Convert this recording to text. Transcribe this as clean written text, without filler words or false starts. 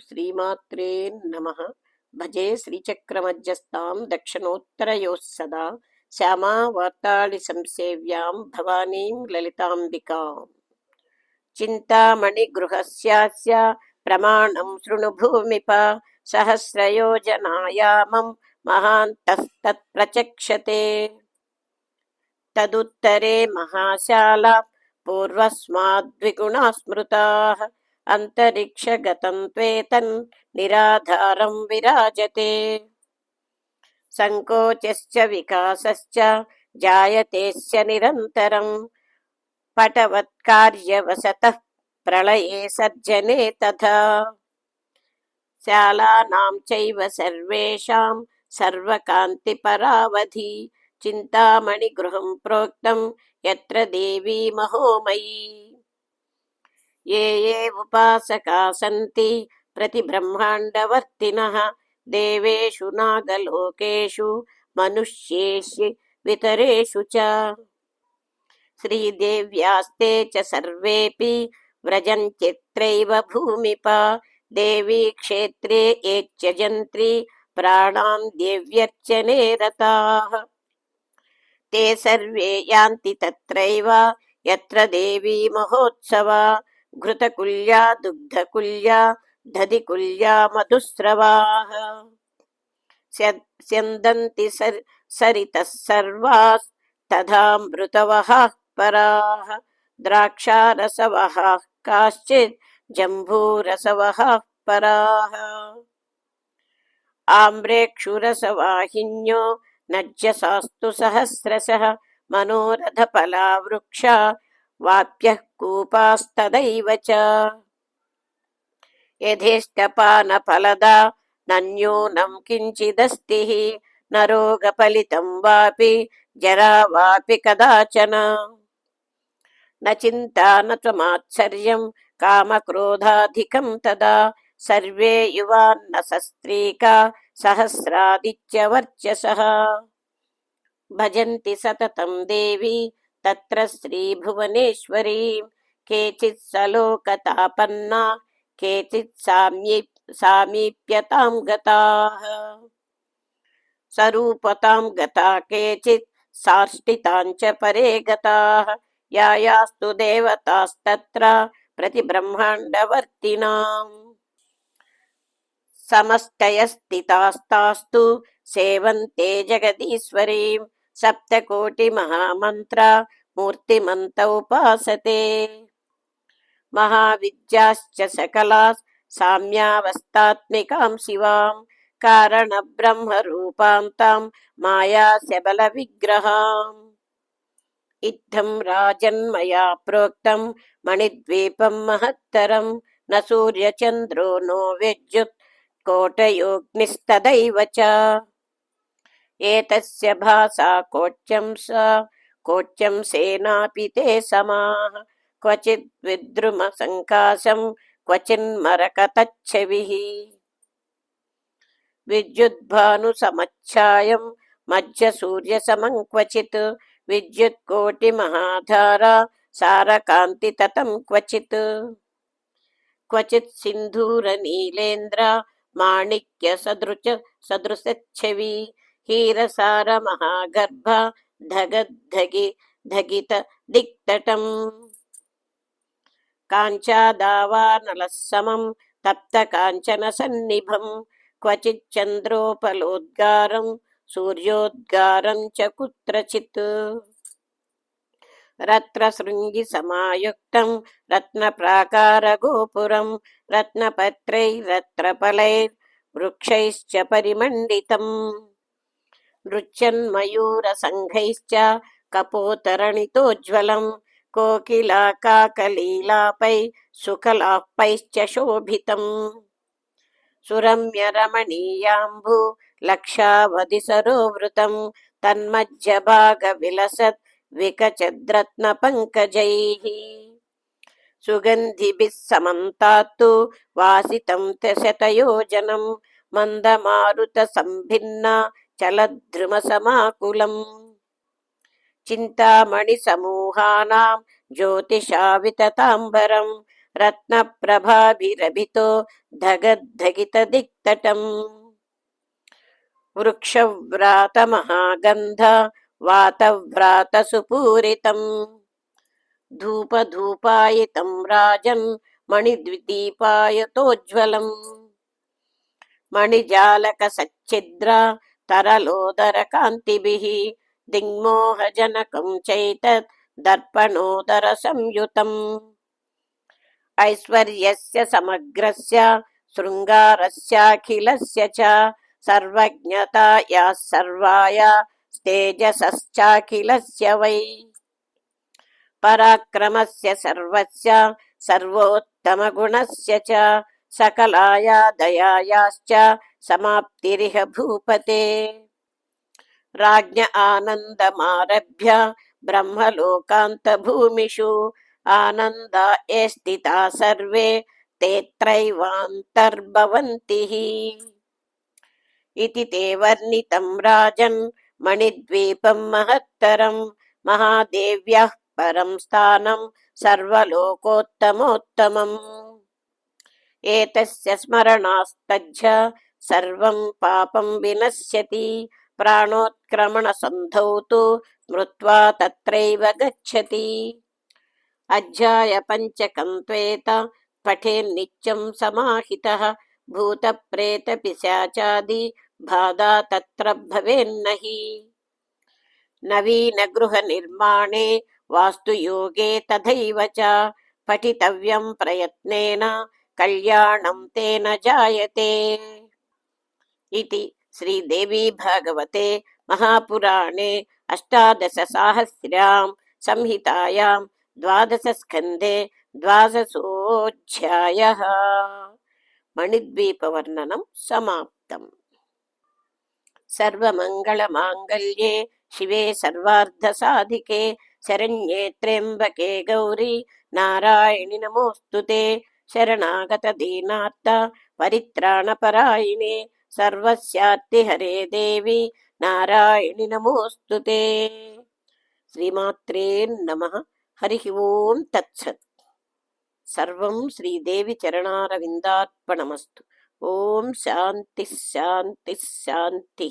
శ్రీమాత్రే నమః. భజే శ్రీచక్రమధ్యస్థాం దక్షిణోత్తరయోः సదా శ్యామా వార్తాళి సంసేవ్యాం భవానీం లలితాంబికాం. చింతామణి గృహస్యాస్య ప్రమాణం శృణు భూమిప సహస్రయోజనాయామం మహాంతస్తత్ ప్రచక్షతే. తదుత్తరే మహాశాలా పూర్వస్మాద్విగుణా స్మృతాః అంతరిక్షగతం త్వేతన్ నిరాధారం విరాజతే. సంకోచశ్చ వికాసశ్చ జాయతేస్య నిరంతరం పటవత్కార్యవశతః ప్రళయే సర్జనే తథా. శాలానాం చైవ సర్వేషాం సర్వకాంతి పరావధి చింతామణి గృహం ప్రోక్తం యత్ర దేవీ మహోమయీ. ఏ ఏ ఉపాసకా సంతి ప్రతిబ్రహ్మాండవర్తినః దేవేషు నాగలోకేషు మనుష్యేషు వితరేషు చ. శ్రీదేవ్యాస్తే చ సర్వేపి వ్రజంత్యత్రైవ భూమిప దేవీ క్షేత్రే ఏత్యజంత్రి ప్రాణాన్ దేవ్యర్చనే రతాః. తే సర్వే యాంతి తత్రైవ యత్ర దేవీ మహోత్సవా ఘృతకుల్యా దుగ్ధకుల్యా దధికుల్యా మధుస్రవాః. స్యందంతి సరితః సర్వాః తథామృతవహాః పరాః ద్రాక్షారసవహాః కాశ్చిద్ జంబూరసవహాః పరాః. ఆమ్రేక్షురసవాహిన్యో నజ్యసాస్తు సహస్రశః మనోరథఫలా వృక్షా వాప్యః కూపాస్తదైవ చ. యథేష్టపానఫలదా నన్యూనం కించిదస్తి న రోగఫలితం వాపి జరా వాపి కదాచన. న చింతా న త్వమాత్సర్యం కామక్రోధాధికం తదా సర్వే యువాన్న సస్త్రీకా సహస్రాదిత్యవర్చసః. భజంతి సతతం దేవి తత్ర శ్రీభువనేశ్వరీం కేచిత్ సలోకతాపన్నా కేచిత్ సామీప్యతాం గతాః. సరూపతాం గతా కేచిత్ సాష్టితాం చ పరే గతాః యాయాస్తు దేవతాస్తత్ర ప్రతిబ్రహ్మాండవర్తినాం. సమస్తయస్థితాస్తాస్తు సేవంతే జగదీశ్వరీం సప్తకోటి మహామంత్ర మూర్తిమంత ఉపాసతే. మహావిద్యాశ్చ సకలా సామ్యావస్థాత్మికాం శివాం కారణ బ్రహ్మరూపాం తాం మాయాశబల విగ్రహాం. ఇత్థం రాజన్మయా ప్రోక్తం మణిద్వీపం మహత్తరం న సూర్యచంద్రో నో విద్యుత్ కోటయోగ్నిస్తదైవ చ. ఏతస్య భాసా కోట్యం సేనాపి తే సమాః క్వచిద్ విద్రుమ సంకాశం క్వచిన్మరకతచ్ఛవిః. విద్యుద్భాను సమచ్ఛాయం మధ్య సూర్య సమం క్వచిత్ విద్యుత్కోటి మహాధారా సారకాంతి తతం క్వచిత్. క్వచిత్ సింధూర నీలేంద్ర మాణిక్య సదృశచ్ఛవి హీరసార మహాగర్భ ధగిత దిక్తటం. కాంచాదావానలః సమం తప్త కాంచన సన్నిభం క్వచిత్ చంద్రోపలోద్గారం సూర్యోద్గారం చ కుత్రచిత్. రత్నశృంగి సమాయుక్తం రత్నప్రాకార గోపురం రత్నపత్రైరత్నఫలైర్ వృక్షైశ్చ పరిమండితం. నృత్యన్మయూర సంఘైశ్చ కపోతరణితోజ్వలం కోకిలా కాకలీలాపై సుకలాపైశ్చ శోభితం. సురమ్య రమణీయాంబు లక్షావధి సరోవృతం తన్మధ్య భాగ విలసత్ వికచద్రత్న పంకజైః. సుగంధిభిః సమంతాత్తు వాసితం శతయోజనం మందమారుత సంభిన్న చలద్రుమ సమాకులం. చింతామణి సమూహానాం జ్యోతిషా వితతాంబరం रत्नप्रभाभिरभितो धगद्धगितदिक्तटम् वृक्षव्रातमहागन्ध वातव्रातसुपूरितम् धूपधूपायितं राजन् मणिद्विदीपायतोज्ज्वलम् मणिजालकसच्छिद्र तरलोदरकान्तिभिः दिङ्मोहजनकं चैतत् दर्पणोदरसंयुतम् ऐश्वर्यस्य समग्रस्य शृङ्गारस्याखिलस्य च सर्वज्ञतायाः सर्वाय तेजसश्चाखिलस्य वै पराक्रमस्य सर्वस्य सर्वोत्तमगुणस्य च सकलाया दयायाश्च समाप्तिरिह भूपते राज्ञ आनन्दमारभ्य ब्रह्मलोकान्तभूमिषु आनन्दा ये स्थिता सर्वे तेऽत्रैवान्तर्भवन्ति इति ते वर्णितं राजन् मणिद्वीपं महत्तरं महादेव्याः परं स्थानं सर्वलोकोत्तमोत्तमम् एतस्य स्मरणास्तज्ज सर्वं पापं विनश्यति प्राणोत्क्रमणसन्धौ तु स्मृत्वा तत्रैव गच्छति अध्याय पञ्चकं त्वेत पठेन्नित्यं समाहितः भूतप्रेतपिशाचादि बाधा तत्र भवेन्नहि नवीनगृहनिर्माणे वास्तुयोगे तथैव च पठितव्यं प्रयत्नेन कल्याणं तेन जायते इति श्रीदेवी भागवते महापुराणे अष्टादशसाहस्र्यां संहितायां द्वादशस्कन्धे द्वादशोऽध्यायः मणिद्वीपवर्णनं समाप्तम्। सर्वमङ्गलमाङ्गल्ये शिवे सर्वार्धसाधिके शरण्ये त्र्यम्बके गौरी नारायणि नमोऽस्तुते शरणागतदीनार्थ परित्राणपरायणे सर्वस्यार्तिहरे देवी नारायणि नमोऽस्तुते। श्रीमात्रे नमः। हरिः ओं तत्सत्। सर्वं श्रीदेवी चरणारविन्दार्पणमस्तु। ओम शांति शांति शांति।